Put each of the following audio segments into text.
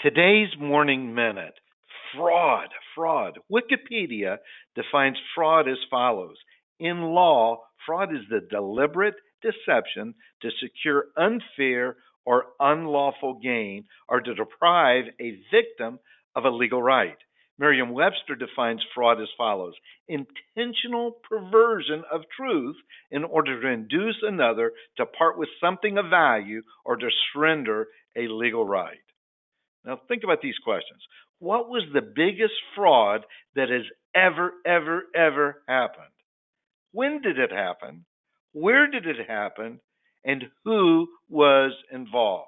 Today's Morning Minute. Fraud. Wikipedia defines fraud as follows. In law, fraud is the deliberate deception to secure unfair or unlawful gain or to deprive a victim of a legal right. Merriam-Webster defines fraud as follows. Intentional perversion of truth in order to induce another to part with something of value or to surrender a legal right. Now, think about these questions. What was the biggest fraud that has ever happened? When did it happen? Where did it happen? And who was involved?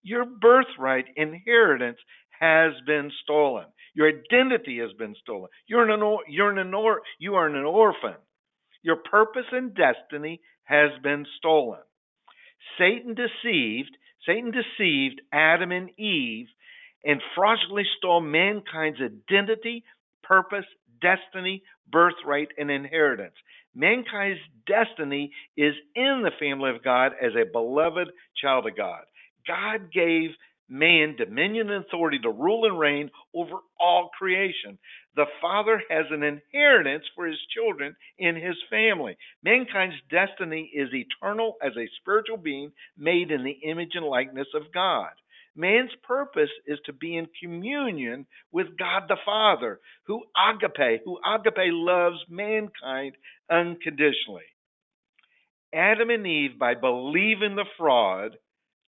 Your birthright inheritance has been stolen. Your identity has been stolen. You are an orphan. Your purpose and destiny has been stolen. Satan deceived Adam and Eve and fraudulently stole mankind's identity, purpose, destiny, birthright, and inheritance. Mankind's destiny is in the family of God as a beloved child of God. God gave man dominion and authority to rule and reign over all creation. The Father has an inheritance for his children in his family. Mankind's destiny is eternal as a spiritual being made in the image and likeness of God. Man's purpose is to be in communion with God the Father, who agape loves mankind unconditionally. Adam and Eve, by believing the fraud,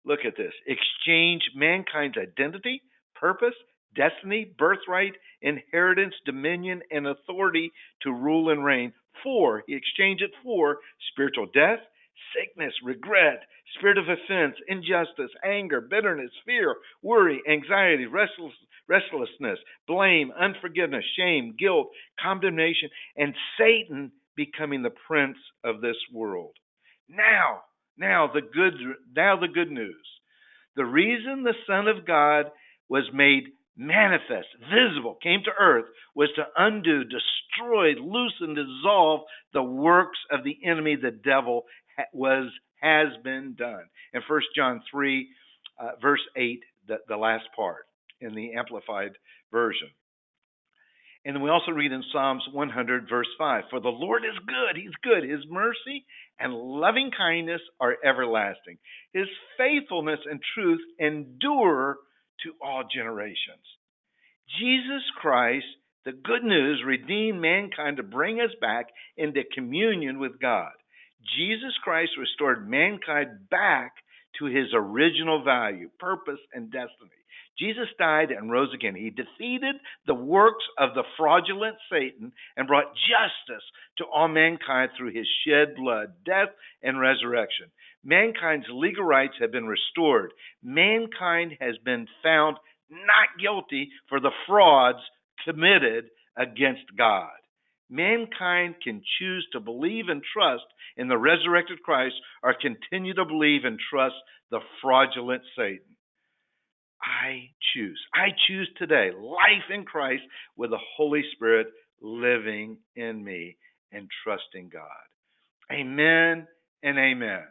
look at this, exchanged mankind's identity, purpose, destiny, birthright, inheritance, dominion, and authority to rule and reign. He exchanged it for spiritual death, sickness, regret, spirit of offense, injustice, anger, bitterness, fear, worry, anxiety, restlessness, blame, unforgiveness, shame, guilt, condemnation, and Satan becoming the prince of this world. Now the good news. The reason the Son of God was made manifest, visible, came to earth was to undo, destroy, loosen, dissolve the works of the enemy, the devil, has been done. In 1 John 3, verse 8, the last part in the Amplified Version. And then we also read in Psalms 100, verse 5, for the Lord is good. He's good. His mercy and loving kindness are everlasting. His faithfulness and truth endure to all generations. Jesus Christ, the good news, redeemed mankind to bring us back into communion with God. Jesus Christ restored mankind back to his original value, purpose, and destiny. Jesus died and rose again. He defeated the works of the fraudulent Satan and brought justice to all mankind through his shed blood, death, and resurrection. Mankind's legal rights have been restored. Mankind has been found not guilty for the frauds committed against God. Mankind can choose to believe and trust in the resurrected Christ or continue to believe and trust the fraudulent Satan. I choose today life in Christ with the Holy Spirit living in me and trusting God. Amen and amen.